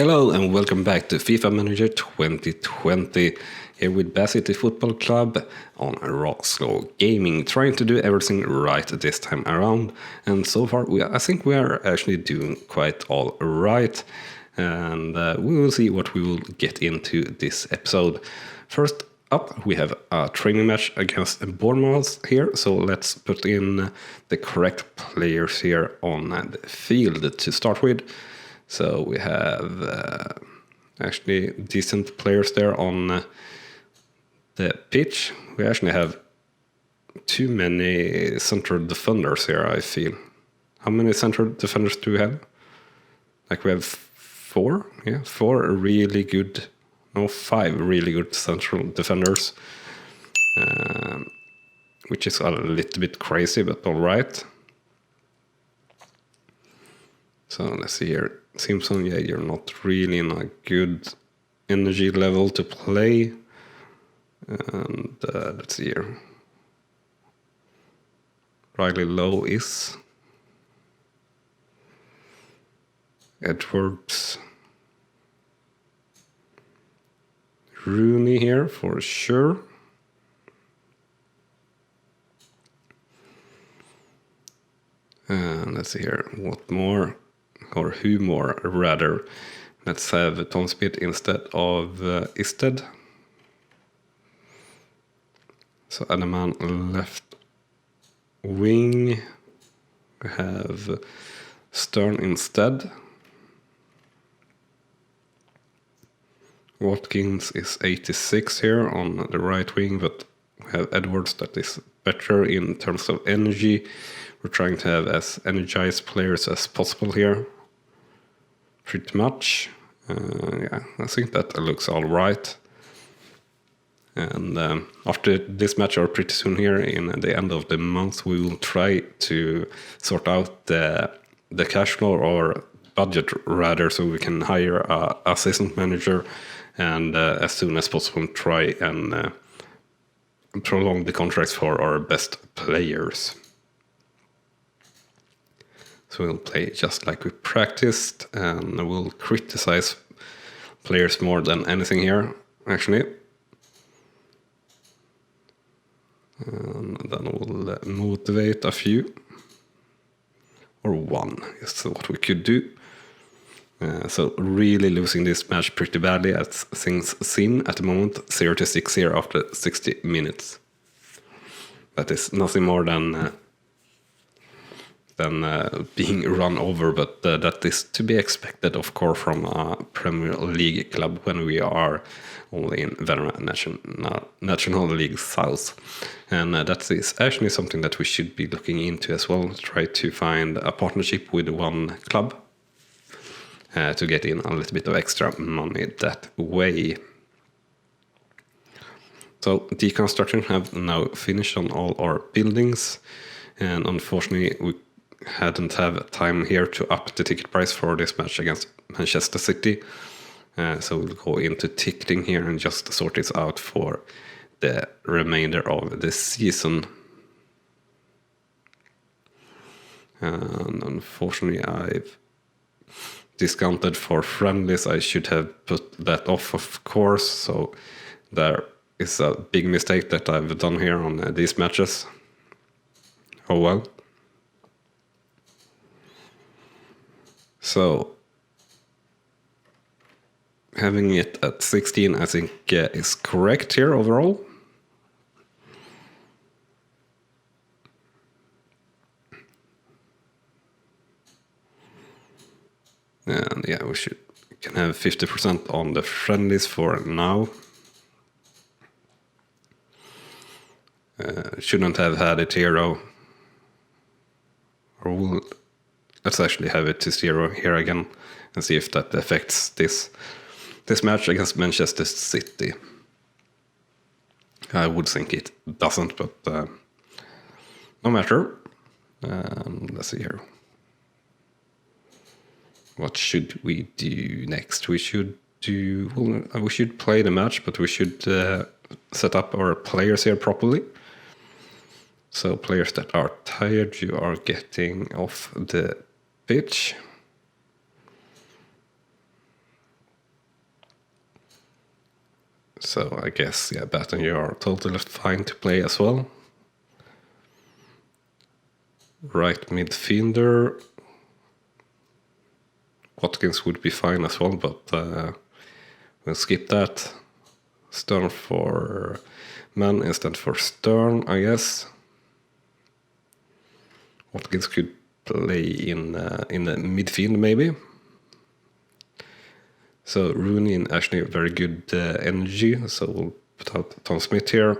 Hello and welcome back to FIFA Manager 2020, here with Bath City Football Club on Rawslowgaming, trying to do everything right this time around. And so far, I think we are actually doing quite all right. And we will see what we will get into this episode. First up, we have a training match against Bournemouth here. So let's put in the correct players here on the field to start with. So we have actually decent players there on the pitch. We actually have too many central defenders here, I feel. How many central defenders do we have? Like we have four? Yeah, five really good central defenders. Which is a little bit crazy, but all right. So let's see here. Simpson, yeah, you're not really in a good energy level to play. And let's see here. Riley Lowe is. Edwards. Rooney here for sure. And let's see here. What more? Or who more, rather. Let's have Tom Smith instead of Isted. So Adaman left wing. We have Stern instead. Watkins is 86 here on the right wing, but we have Edwards that is better in terms of energy. We're trying to have as energized players as possible here. Pretty much. Yeah, I think that looks all right. And after this match, or pretty soon here, in the end of the month, we will try to sort out the cash flow or budget rather, so we can hire an assistant manager and as soon as possible try and prolong the contracts for our best players. So we'll play just like we practiced, and we'll criticize players more than anything here, actually. And then we'll motivate a few. Or one is what we could do. So really losing this match pretty badly as things seem at the moment. 0-6 here after 60 minutes. That is nothing more than being run over, but that is to be expected, of course, from a Premier League club when we are only in National League South. And that is actually something that we should be looking into as well, try to find a partnership with one club to get in a little bit of extra money that way. So deconstruction have now finished on all our buildings, and unfortunately we hadn't have time here to up the ticket price for this match against Manchester City. So we'll go into ticketing here and just sort this out for the remainder of the season. And unfortunately I've discounted for friendlies. I should have put that off, of course. So there is a big mistake that I've done here on these matches. Oh well. So, having it at 16, I think, is correct here overall. And yeah, we can have 50% on the friendlies for now. Shouldn't have had it 0. Or let's actually have it to 0 here again and see if that affects this match against Manchester City. I would think it doesn't, but no matter. Let's see here. What should we do next? We should play the match, but we should set up our players here properly. So players that are tired, you are getting off the pitch. So I guess, yeah, Batten, you are totally fine to play as well. Right midfielder, Watkins would be fine as well, but we'll skip that. Stern for Man instead for Stern, I guess. Watkins could play in the midfield maybe. So Rooney and actually very good energy. So we'll put out Tom Smith here.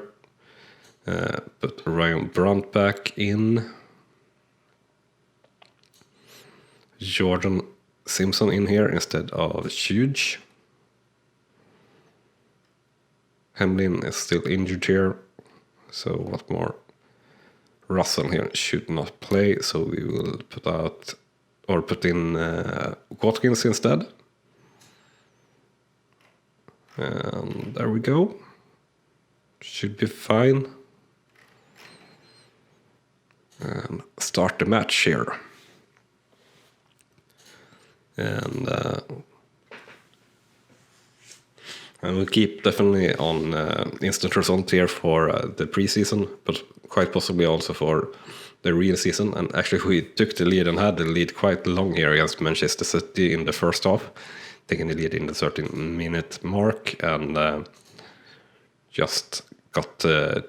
Put Ryan Brandt back in. Jordan Simpson in here instead of Huge. Hamlin is still injured here. So what more? Russell here should not play, so we will put in Watkins instead. And there we go. Should be fine. And start the match here. And we'll keep definitely on instant result here for the preseason, but quite possibly also for the real season. And actually we took the lead and had the lead quite long here against Manchester City in the first half, taking the lead in the 13-minute mark, and just got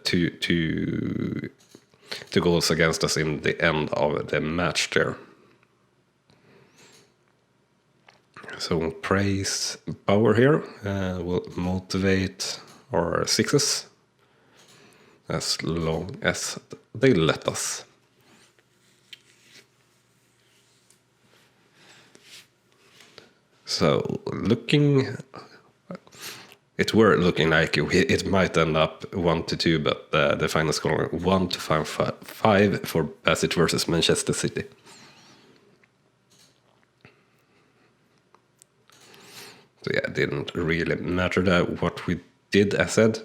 two goals against us in the end of the match there. So praise Bauer here will motivate our sixes as long as they let us. So it were looking like it might end up 1-2, but the final score 1-5 for Bassett versus Manchester City. So yeah, it didn't really matter what we did, as said.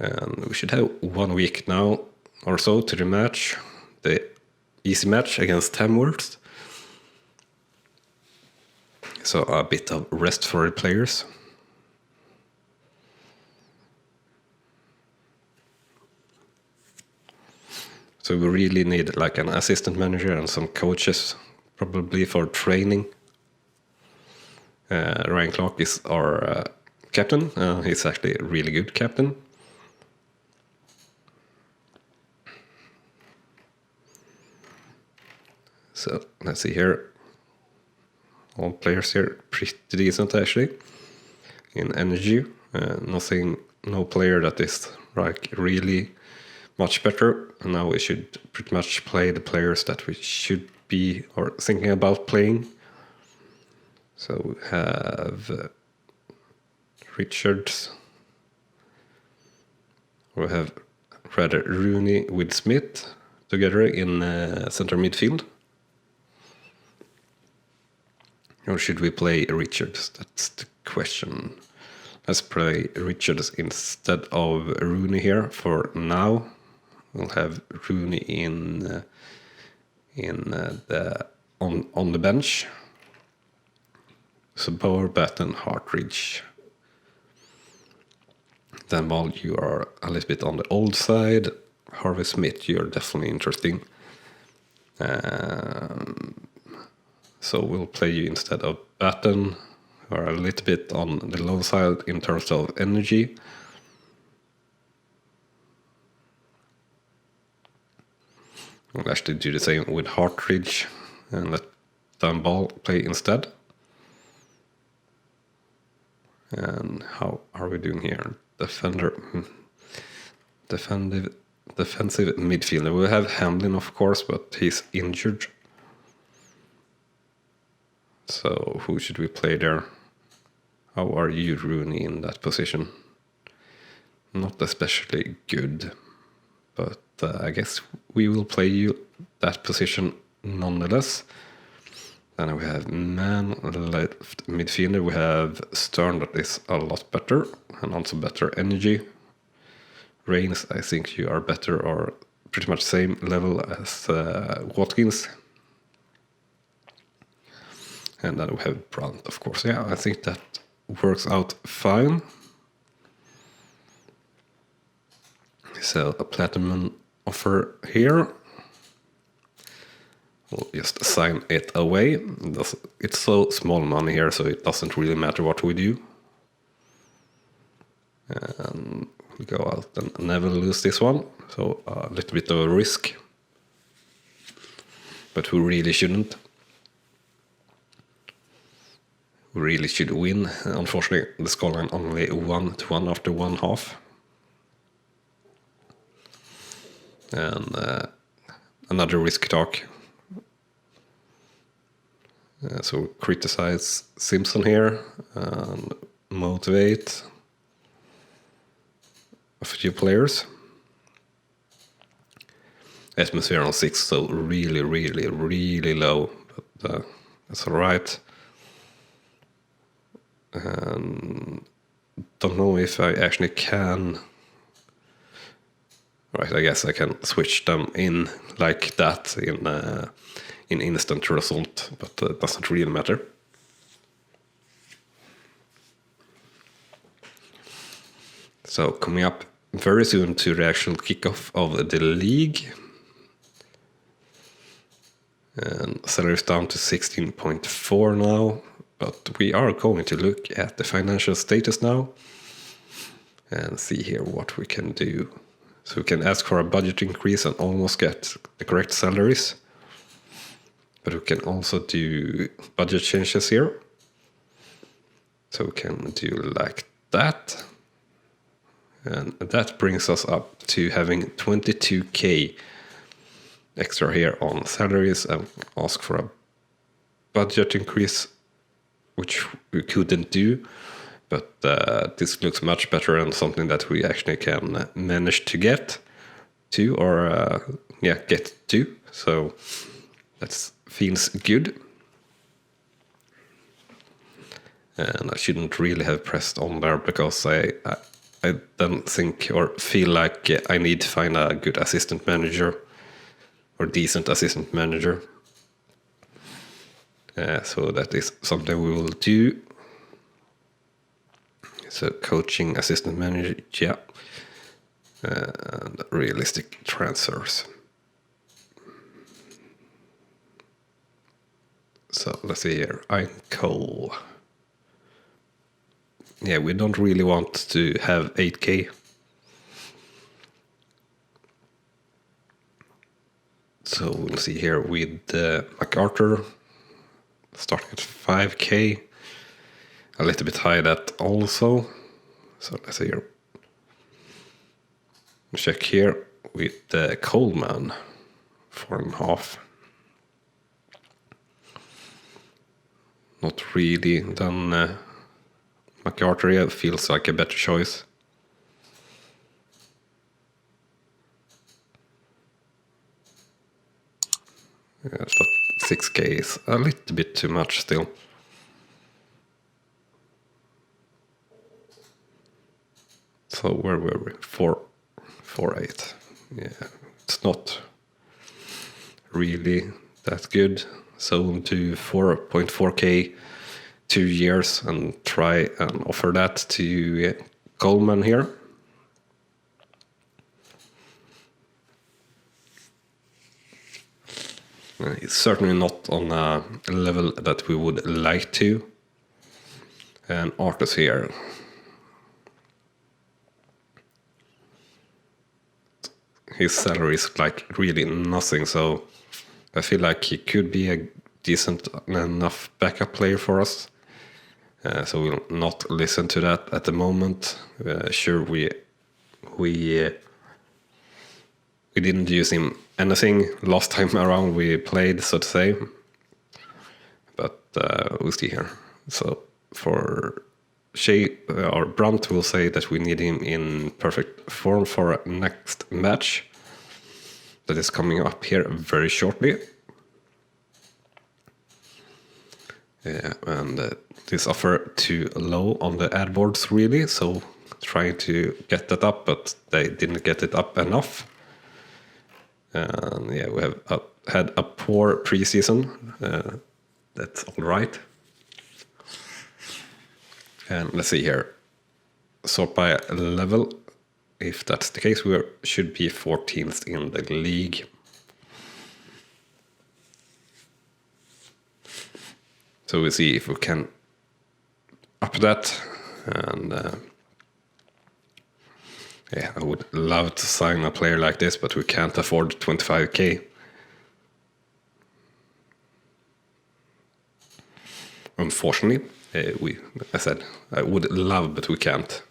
And we should have 1 week now or so to the match. The easy match against Tamworth. So a bit of rest for the players. So we really need like an assistant manager and some coaches, probably for training. Ryan Clark is our captain. He's actually a really good captain. So let's see here. All players here pretty decent actually in energy. No player that is like really much better. And now we should pretty much play the players that we should be or thinking about playing. So we have Richards. We have rather Rooney with Smith together in center midfield. Or should we play Richards? That's the question. Let's play Richards instead of Rooney here for now. We'll have Rooney on the bench. So Bauer, Batten, Hartridge. Dan Ball, you are a little bit on the old side. Harvey Smith, you're definitely interesting. So we'll play you instead of Batten, or a little bit on the low side in terms of energy. We'll actually do the same with Hartridge and let Dan Ball play instead. And how are we doing here? Defensive midfielder. We have Hamlin, of course, but he's injured. So who should we play there? How are you, Rooney, in that position? Not especially good, but I guess we will play you that position nonetheless. Then we have Man left midfielder. We have Stern, that is a lot better and also better energy. Reigns, I think you are better or pretty much same level as Watkins. And then we have Brandt, of course. Yeah, I think that works out fine. So a platinum offer here. We'll just sign it away. It's so small money here, so it doesn't really matter what we do. And we go out and never lose this one. So a little bit of a risk. But we really shouldn't. We really should win. Unfortunately, the scoreline only 1-1 after 1 half. And another risk talk. So criticize Simpson here and motivate a few players. Atmosphere on 6, so really, really, really low, but that's alright. And don't know if I actually can. Right, I guess I can switch them in like that in instant result, but it doesn't really matter. So coming up very soon to the actual kickoff of the league. And salary is down to 16.4 now, but we are going to look at the financial status now and see here what we can do. So we can ask for a budget increase and almost get the correct salaries. But we can also do budget changes here. So we can do like that. And that brings us up to having 22k extra here on salaries, and ask for a budget increase, which we couldn't do. But this looks much better and something that we actually can manage to get to, or get to. So that feels good. And I shouldn't really have pressed on there because I don't think or feel like I need to find a good assistant manager or decent assistant manager. So that is something we will do. So coaching assistant manager, yeah. And realistic transfers. So let's see here. I'm Cole. Yeah, we don't really want to have 8k. So we'll see here with MacArthur starting at 5k. A little bit high that also. So let's see here. Check here with Coleman, 4.5. Not really. Then MacArthur feels like a better choice. Yeah, but 6k is a little bit too much still. So where were we? 4.8. Yeah, it's not really that good. So to 4.4k, 2 years, and try and offer that to Coleman here. It's certainly not on a level that we would like to. And Artus here. His salary is like really nothing, so I feel like he could be a decent enough backup player for us. So we'll not listen to that at the moment. Sure, we didn't use him anything last time around we played, so to say. But we'll see here. So for Shea or Brunt will say that we need him in perfect form for next match that is coming up here very shortly. And this offer too low on the ad boards really, so trying to get that up, but they didn't get it up enough. And yeah, we have had a poor preseason. That's all right. And let's see here. Sort by level. If that's the case, we should be 14th in the league. So we'll see if we can up that. And yeah, I would love to sign a player like this, but we can't afford 25k. Unfortunately, I said I would love, but we can't.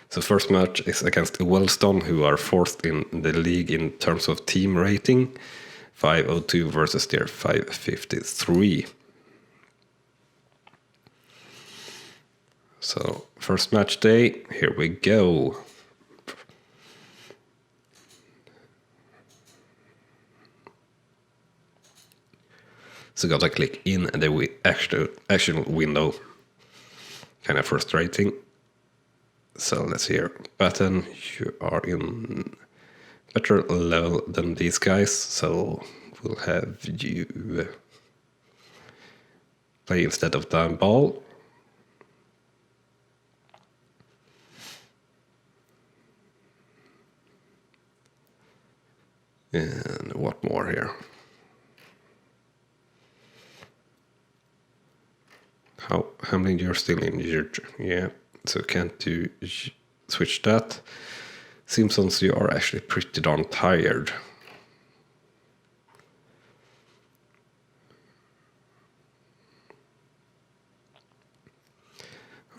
So first match is against Wellstone, who are fourth in the league in terms of team rating. 502 versus their 553. So first match day, here we go. So gotta click in the actual window. Kind of frustrating. So let's hear. Batten, you are in better level than these guys, so we'll have you play instead of down ball. And what more here? How many you're still injured? Yeah, so can't do switch that. Simpsons, you are actually pretty darn tired.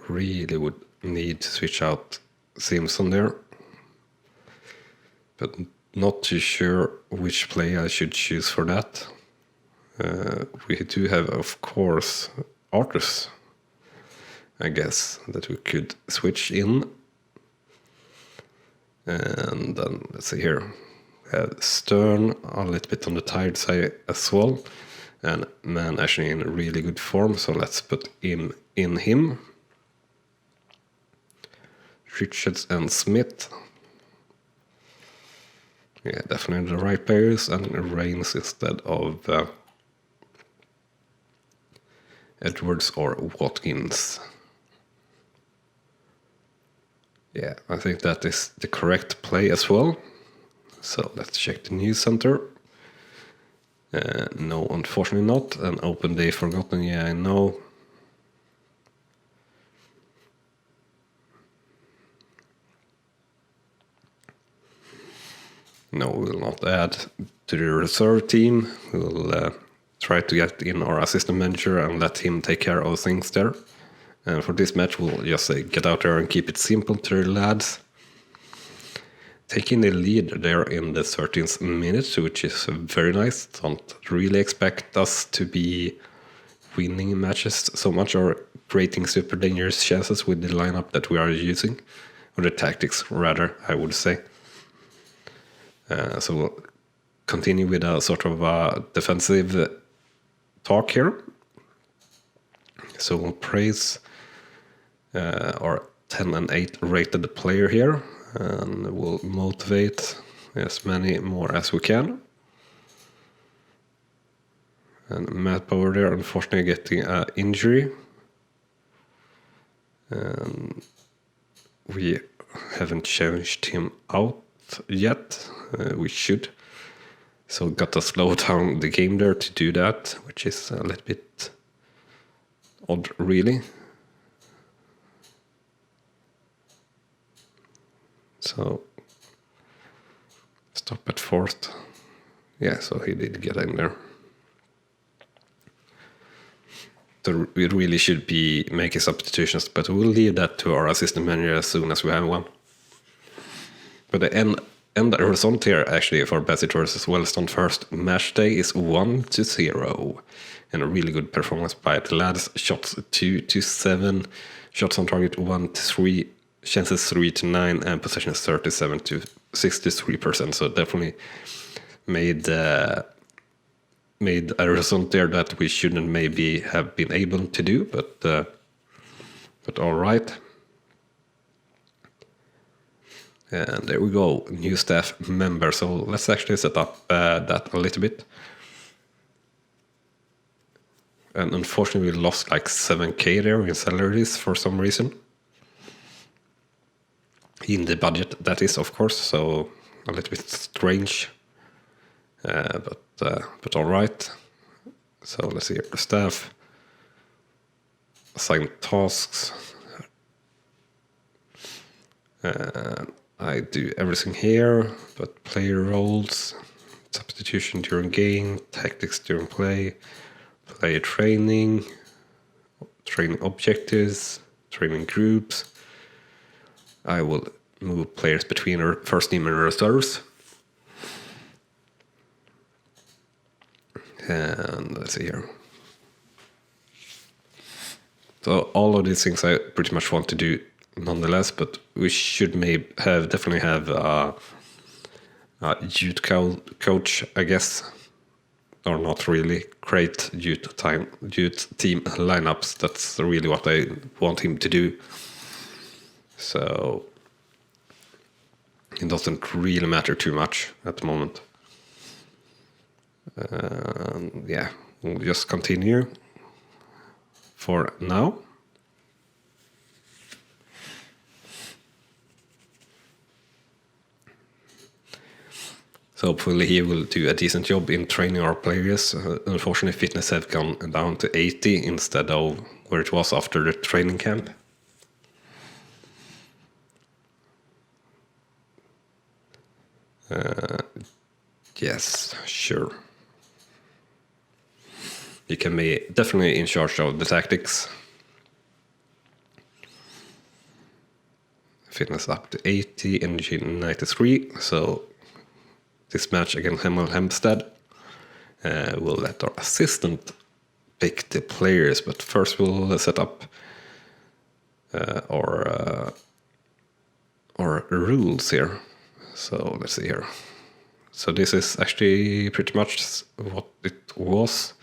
Really would need to switch out Simpson there. But not too sure which play I should choose for that. We do have, of course, Artus, I guess, that we could switch in. And then, let's see here, we have Stern a little bit on the tired side as well. And Man actually in really good form, so let's put in him. Richards and Smith. Yeah, definitely the right players, and Reigns instead of Edwards or Watkins. Yeah, I think that is the correct play as well. So let's check the news center. No, unfortunately not. An open day forgotten, yeah, I know. No, we will not add to the reserve team. We'll try to get in our assistant manager and let him take care of things there. And for this match, we'll just get out there and keep it simple to the lads. Taking the lead there in the 13th minute, which is very nice. Don't really expect us to be winning matches so much or creating super dangerous chances with the lineup that we are using. Or the tactics, rather, I would say. So we'll continue with a sort of a defensive talk here. So we'll praise our 10 and 8 rated player here, and we'll motivate as many more as we can. And Matt Power there, unfortunately getting an injury. And we haven't changed him out yet. We should. So got to slow down the game there to do that, which is a little bit odd, really. So stop at fourth. Yeah, so he did get in there. So we really should be making substitutions, but we'll leave that to our assistant manager as soon as we have one. But the end result here actually for Bassett versus Wellstone first match day is 1-0. And a really good performance by the lads. Shots 2-7, shots on target 1-3, chances 3-9, and possession 37-63%. So definitely made a result there that we shouldn't maybe have been able to do, but all right. And there we go, new staff member. So let's actually set up that a little bit. And unfortunately we lost like 7k there in salaries for some reason. In the budget, that is, of course, so a little bit strange. But all right. So let's see here. Staff. Assign tasks. I do everything here, but player roles, substitution during game, tactics during play, player training, training objectives, training groups. I will move players between first team and reserves. And let's see here. So all of these things I pretty much want to do nonetheless, but we should definitely have a youth coach, I guess, or not really. Create youth team lineups. That's really what I want him to do. So it doesn't really matter too much at the moment. Yeah, we'll just continue for now. So hopefully he will do a decent job in training our players. Unfortunately, fitness have gone down to 80 instead of where it was after the training camp. Yes, sure. You can be definitely in charge of the tactics. Fitness up to 80, energy 93. So this match against Hempstead will let our assistant pick the players, but first we'll set up our rules here. So let's see here. So this is actually pretty much what it was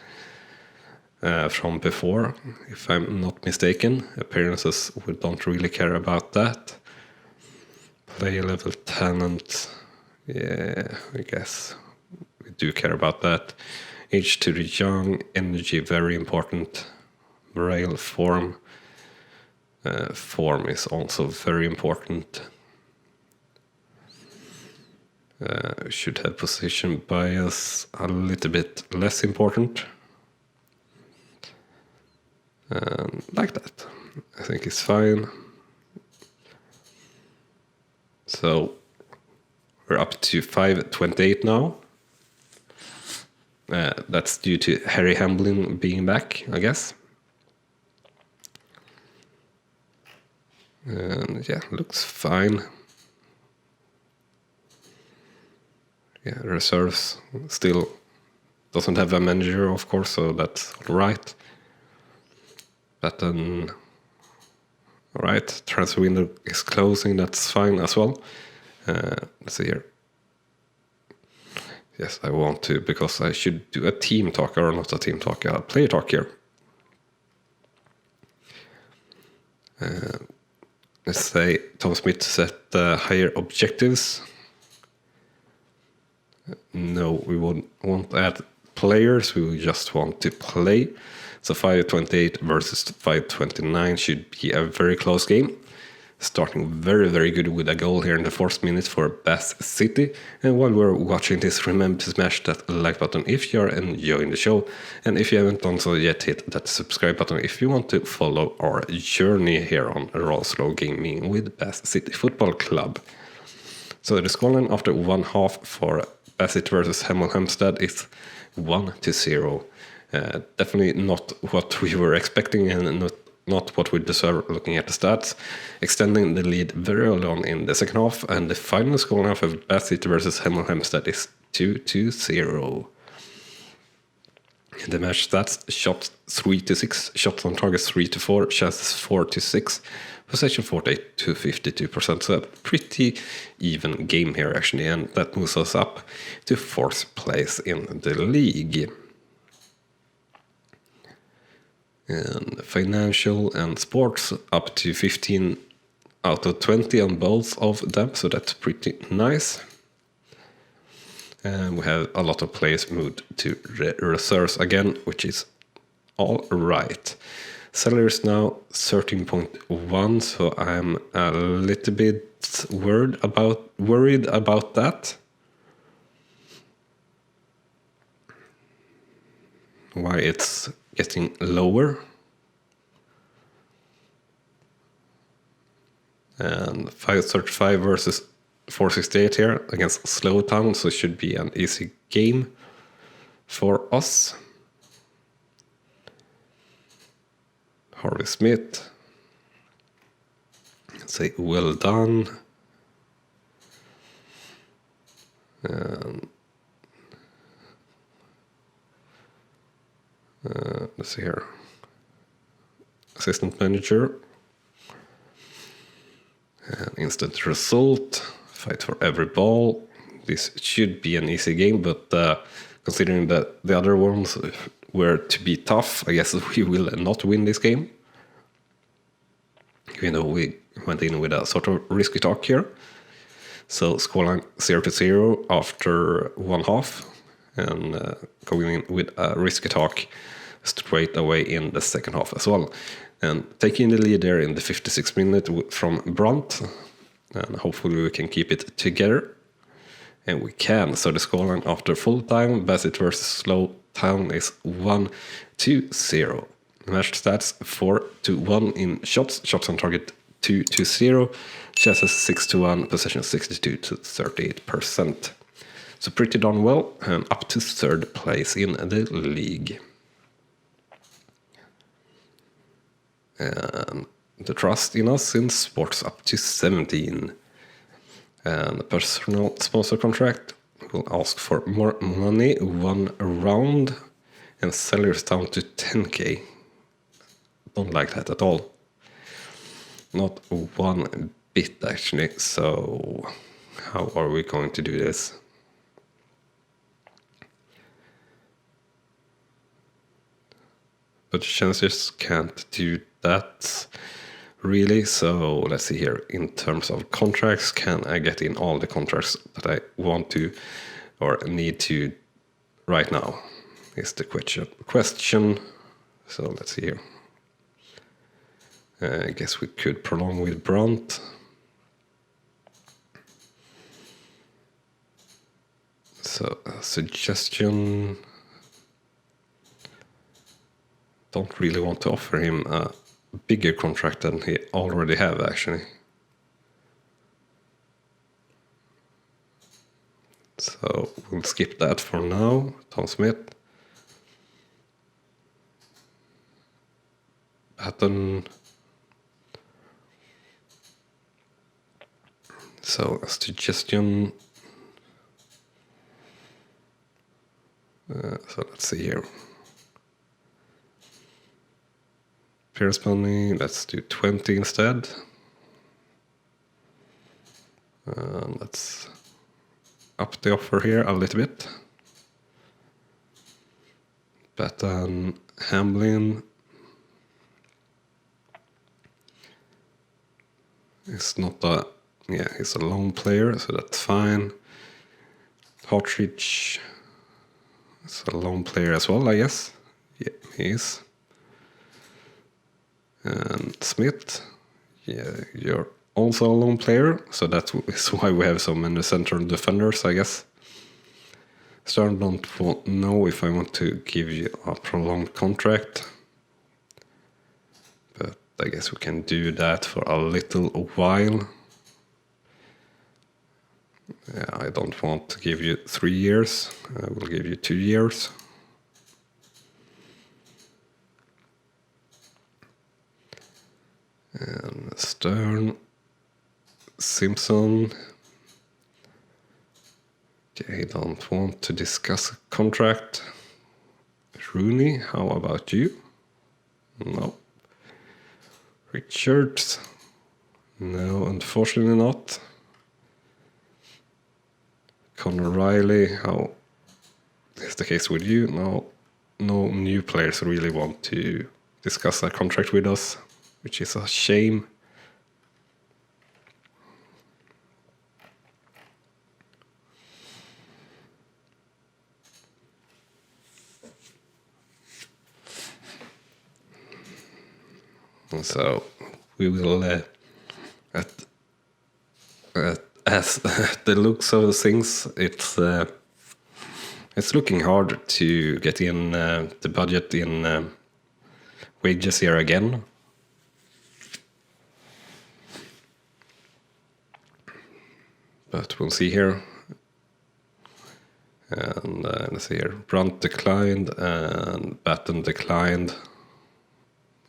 from before, if I'm not mistaken. Appearances, we don't really care about that. Player level, talent, yeah, I guess we do care about that. Age to the young, energy very important. Morale, form. Form is also very important. Should have position bias a little bit less important. Like that. I think it's fine. So we're up to 528 now. That's due to Harry Hamblin being back, I guess. And yeah, looks fine. Yeah, reserves still doesn't have a manager, of course, so that's all right. But then, all right, transfer window is closing, that's fine as well. Let's see here. Yes, I want to, because I should do a team talk, or not a team talk, a player talk here. Let's say Tom Smith set higher objectives. No, we won't add players, we just want to play. So 528 versus 529 should be a very close game. Starting very, very good with a goal here in the 4th minute for Bath City. And while we're watching this, remember to smash that like button if you're enjoying the show. And if you haven't done so yet, hit that subscribe button if you want to follow our journey here on Rawslowgaming with Bath City Football Club. So the scoreline after one half for Bath City versus Hempstead is 1-0. Definitely not what we were expecting and not what we deserve looking at the stats. Extending the lead very early on in the second half, and the final score now for Bath City versus Hempstead is 2-0. The match stats: shots 3-6, shots on target 3-4, chances 4-6, possession 48-52%. So a pretty even game here actually, and that moves us up to 4th place in the league. And financial and sports up to 15 out of 20 on both of them, so that's pretty nice. And we have a lot of players moved to reserves again, which is All right. Salary is now 13.1, so I'm a little bit worried about that. Why it's getting lower. And 535 versus 468 here against Slowtown, so it should be an easy game for us. Harvey Smith. Say well done. Let's see here. Assistant manager. Instant result. Fight for every ball. This should be an easy game, but considering that the other ones were to be tough, I guess we will not win this game. You know, we went in with a sort of risky talk here. So scoreline 0-0 after one half, and going in with a risky talk straight away in the second half as well. And taking the lead there in the 56th minute from Brunt, and hopefully we can keep it together. And we can. So the scoreline after full time, Bassett versus Slowtown is 1-0. Match stats 4-1 in shots. Shots on target 2-0. Chances 6-1. Possession 62-38%. So pretty darn well, and up to third place in the league. And the trust in us in sports up to 17. And the personal sponsor contract will ask for more money, 1 round, and salaries down to 10k. Don't like that at all. Not one bit actually. So how are we going to do this? But chances can't do that really. So let's see here. In terms of contracts, can I get in all the contracts that I want to or need to right now? Is the question. So let's see here. I guess we could prolong with Brunt. So a suggestion. Don't really want to offer him a bigger contract than he already have actually. So we'll skip that for now. Tom Smith. Patton. So a suggestion. So let's see here. Pierce money, let's do 20 instead. Let's up the offer here a little bit. Patton, Hamlin is not a, he's a lone player, so that's fine. Hartridge is a lone player as well, I guess. Yeah, he is. And Smith, yeah, you're also a lone player, so that is why we have so many central defenders, I guess. Stern don't know if I want to give you a prolonged contract, but I guess we can do that for a little while. Yeah, I don't want to give you 3 years, I will give you 2 years. And Stern, Simpson. Okay, don't want to discuss a contract. Rooney, how about you? No. Richards? No, unfortunately not. Conor Riley, how is the case with you? No new players really want to discuss a contract with us, which is a shame. So we will, as the looks of things, it's looking hard to get in the budget in wages here again. But we'll see here. And let's see here. Brunt declined and Batten declined.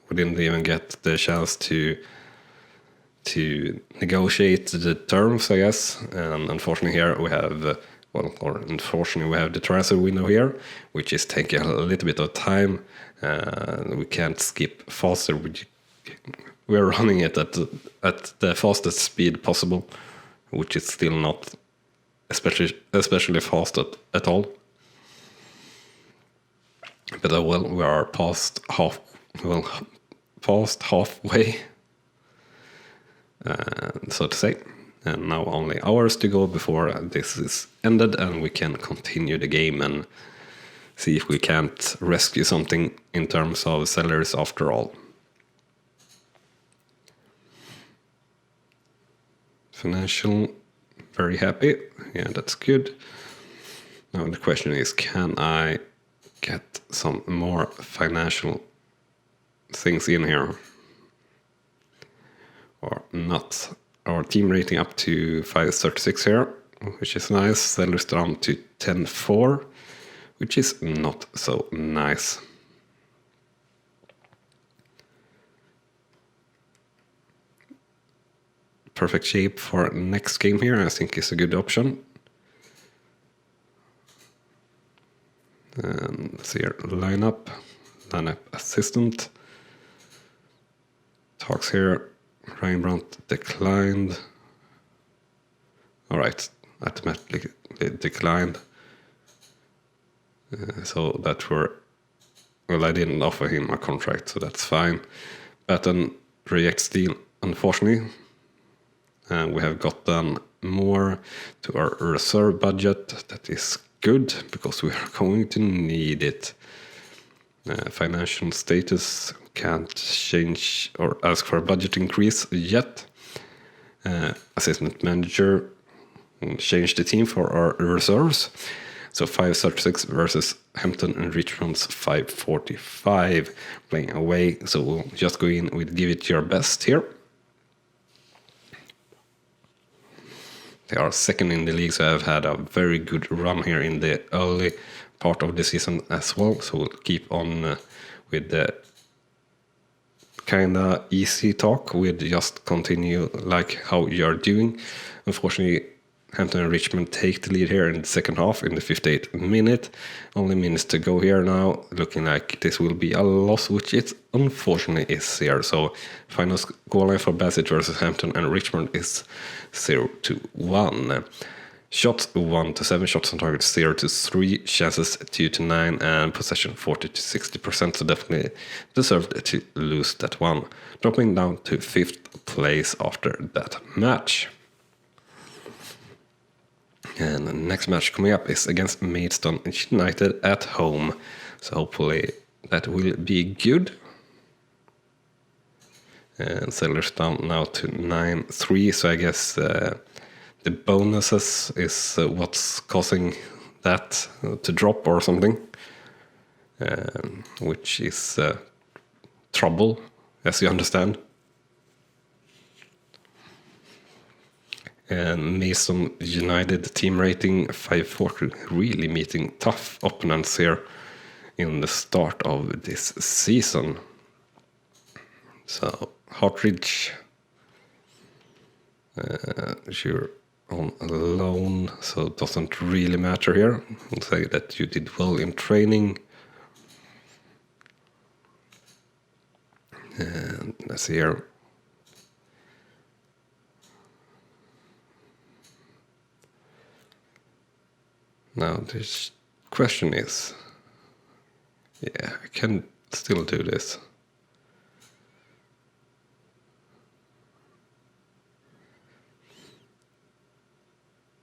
We didn't even get the chance to negotiate the terms, I guess. And unfortunately here we have, unfortunately we have the transfer window here, which is taking a little bit of time. We can't skip faster. We're running it at the fastest speed possible, which is still not especially fast at all. But well, we are past halfway, so to say. And now only hours to go before this is ended, and we can continue the game and see if we can't rescue something in terms of sellers after all. Financial, very happy. Yeah, that's good. Now the question is, can I get some more financial things in here or not? Our team rating up to 536 here, which is nice. Sellers down to 10.4, which is not so nice. Perfect shape for next game here, I think is a good option. And let's see here, lineup assistant. Talks here, Ryan Brandt declined. Alright, automatically declined. So that I didn't offer him a contract, so that's fine. Batten rejects deal, unfortunately. We have gotten more to our reserve budget. That is good, because we are going to need it. Financial status, can't change or ask for a budget increase yet. Assistant manager, change the team for our reserves. So 536 versus Hampton and Richmond's 545 playing away. So we'll just go in with give it your best here. They are second in the league, so I've had a very good run here in the early part of the season as well. So we'll keep on with the kinda easy talk. We'll just continue like how you're doing. Unfortunately, Hampton and Richmond take the lead here in the second half in the 58th minute. Only minutes to go here now. Looking like this will be a loss, which it unfortunately is here. So final scoreline for Bassett versus Hampton and Richmond is 0-1. Shots 1-7, shots on target 0-3, chances 2-9, and possession 40-60%. So definitely deserved to lose that one. Dropping down to 5th place after that match. And the next match coming up is against Maidstone United at home. So hopefully that will be good. And sellers down now to 9-3. So I guess the bonuses is what's causing that to drop or something. Which is trouble, as you understand. And Mason United team rating 540, really meeting tough opponents here in the start of this season. So Hartridge, you're on loan, so it doesn't really matter here. I'll say that you did well in training. And let's see here. Now this question is, yeah, I can still do this.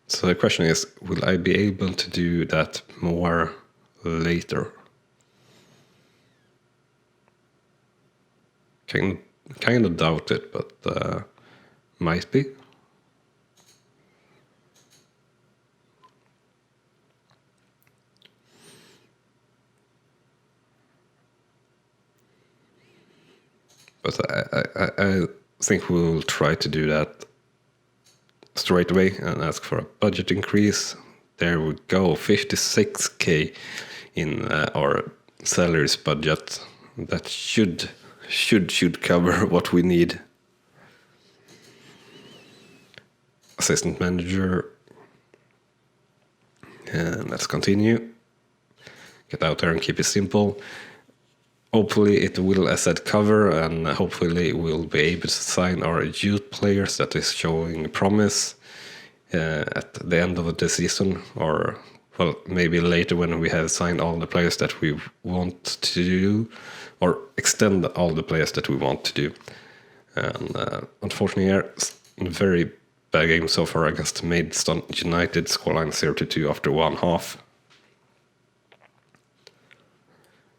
So the question is, will I be able to do that more later? Can kind of doubt it, but might be. But I think we'll try to do that straight away and ask for a budget increase. There we go, 56k in our salaries budget. That should cover what we need. Assistant manager. And let's continue. Get out there and keep it simple. Hopefully it will asset cover, and hopefully we'll be able to sign our youth players that is showing promise at the end of the season, or well, maybe later when we have signed all the players that we want to do, or extend all the players that we want to do. And unfortunately, very bad game so far against Maidstone United, scoreline 0-2 after one half.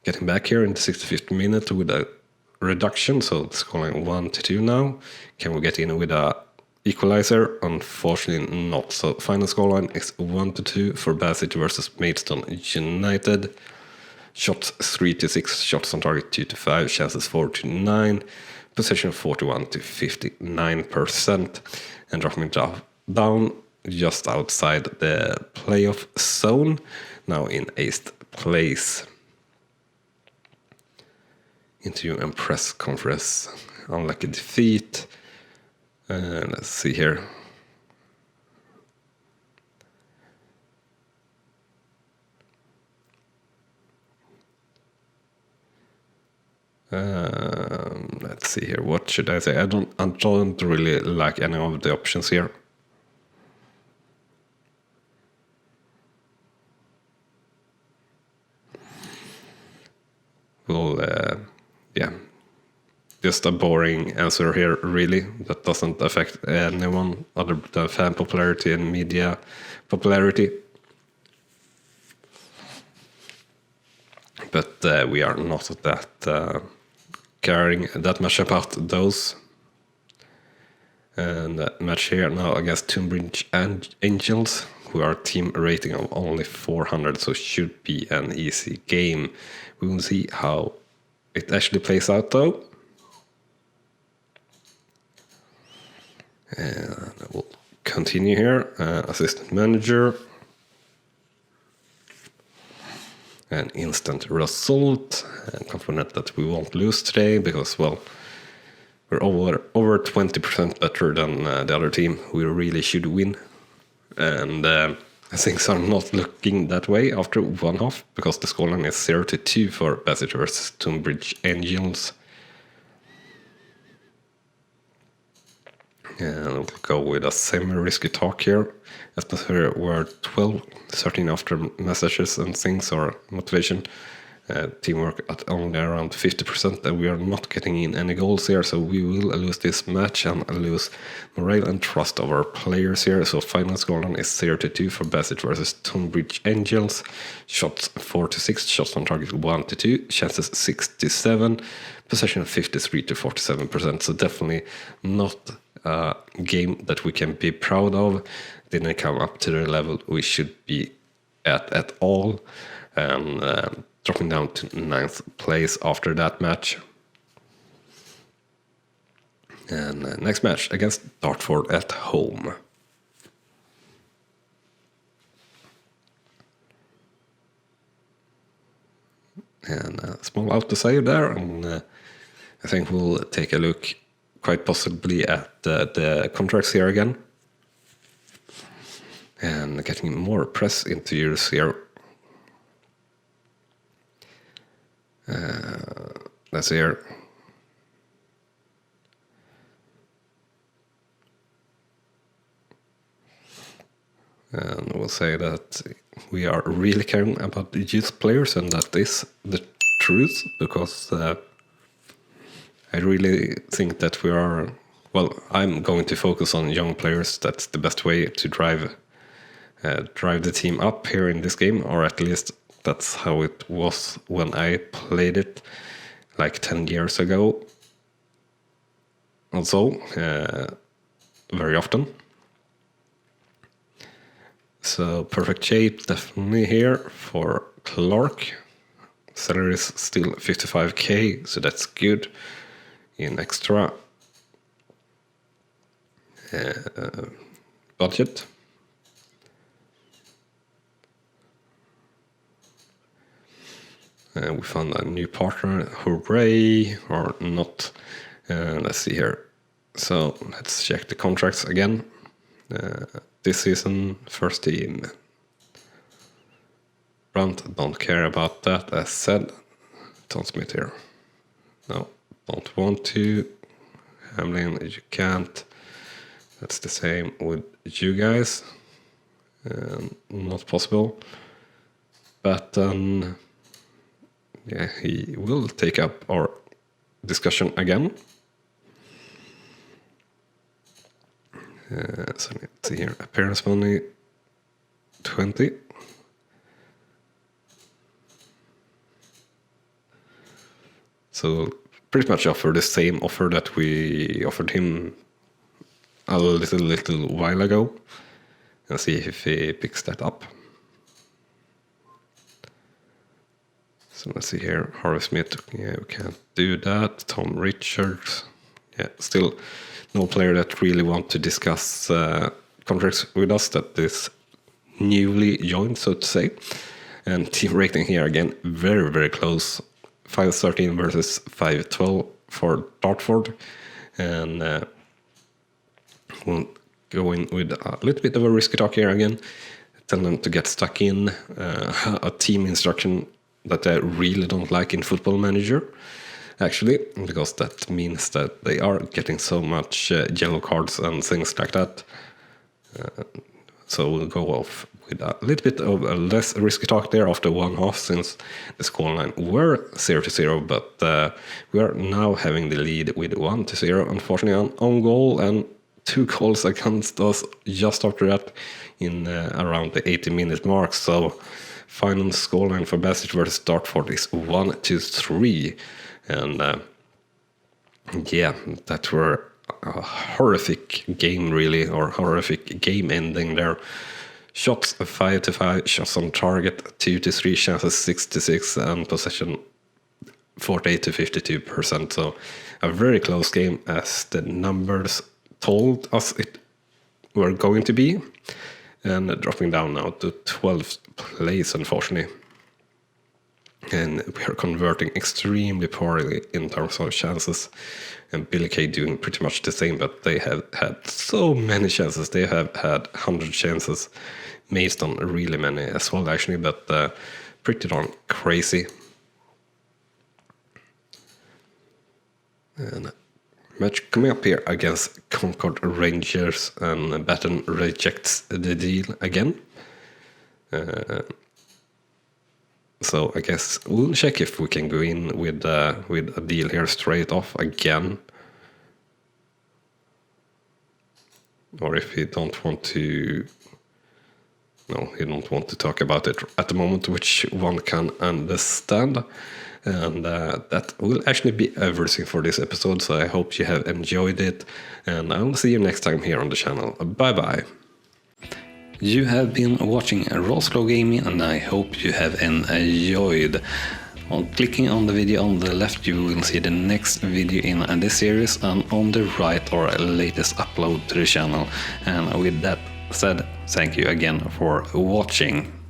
Getting back here in the 65th minute with a reduction, so it's scoreline 1-2 now. Can we get in with a equalizer? Unfortunately not. So final scoreline is 1-2 for Bassett versus Maidstone United. Shots 3-6, shots on target 2-5, chances 4-9, possession 41-59%, and dropping down just outside the playoff zone, now in 8th place. Interview and press conference. Unlucky defeat. Let's see here. Let's see here. What should I say? I don't really like any of the options here. Well, yeah, just a boring answer here, really. That doesn't affect anyone other than fan popularity and media popularity. But we are not that caring that much about those. And that match here now against Tunbridge Angels, who are team rating of only 400, so should be an easy game. We will see how it actually plays out though. And we'll continue here. Assistant manager. An instant result. And confident that we won't lose today because, well, we're over 20% better than the other team. We really should win. And things are not looking that way after one half, because the scoreline is 0-2 for Bassett versus Tunbridge Angels. And we'll go with a semi-risky talk here. Atmosphere were 13 after messages and things, or motivation. Teamwork at only around 50%, and we are not getting in any goals here, so we will lose this match and lose morale and trust of our players here. So final scoreline is 0-2 for Bassett versus Tunbridge Angels. Shots 4-6, shots on target 1-2, chances 6-7, possession 53-47%. So definitely not a game that we can be proud of. Didn't come up to the level we should be at all, and dropping down to 9th place after that match. And next match against Dartford at home. And a small out to save there, and I think we'll take a look quite possibly at the contracts here again. And getting more press interviews here. Let's see here. And we'll say that we are really caring about the youth players, and that is the truth, because I really think that we are, well, I'm going to focus on young players. That's the best way to drive the team up here in this game, or at least that's how it was when I played it like 10 years ago. also very often. So perfect shape definitely here for Clark. Salary is still 55k, so that's good in extra budget. We found a new partner, hooray, or not. Let's see here. So let's check the contracts again. This season, first team. Brandt, don't care about that, as said. Tom Smith here. No, don't want to. Hamlin, you can't. That's the same with you guys. Not possible. But yeah, he will take up our discussion again. So let's see here. Appearance money 20. So pretty much offer the same offer that we offered him a little while ago, and see if he picks that up. So let's see here. Harvey Smith, yeah, we can't do that. Tom Richards, yeah, still no player that really want to discuss contracts with us that is newly joined, so to say. And team rating here again, very close. 513 versus 512 for Dartford, and we'll go in with a little bit of a risky talk here again. Tell them to get stuck in a team instruction that I really don't like in Football Manager, actually, because that means that they are getting so much yellow cards and things like that. So we'll go off with a little bit of a less risky talk there after 1/2, since the scoreline were 0-0, but we are now having the lead with 1-0. Unfortunately, an own goal and 2 goals against us just after that in around the 80-minute mark. So final scoreline for Bassett versus Dartford is 1-3, and yeah, that were a horrific game, really, or horrific game ending there. Shots 5-5, shots on target 2-3, chances 6-6, and possession 48-52%. So a very close game, as the numbers told us it were going to be, and dropping down now to 12th place, unfortunately. And we are converting extremely poorly in terms of chances, and Billy Kay doing pretty much the same, but they have had so many chances. They have had 100 chances, based on really many as well, actually, but pretty darn crazy. And match coming up here against Concord Rangers, and Batten rejects the deal again. So I guess we'll check if we can go in with a deal here straight off again, or if he don't want to. No, he don't want to talk about it at the moment, which one can understand. And that will actually be everything for this episode. So I hope you have enjoyed it, and I will see you next time here on the channel. Bye bye. You have been watching Rawslowgaming, and I hope you have enjoyed. On clicking on the video on the left, you will see the next video in this series, and on the right, our latest upload to the channel. And with that said, thank you again for watching.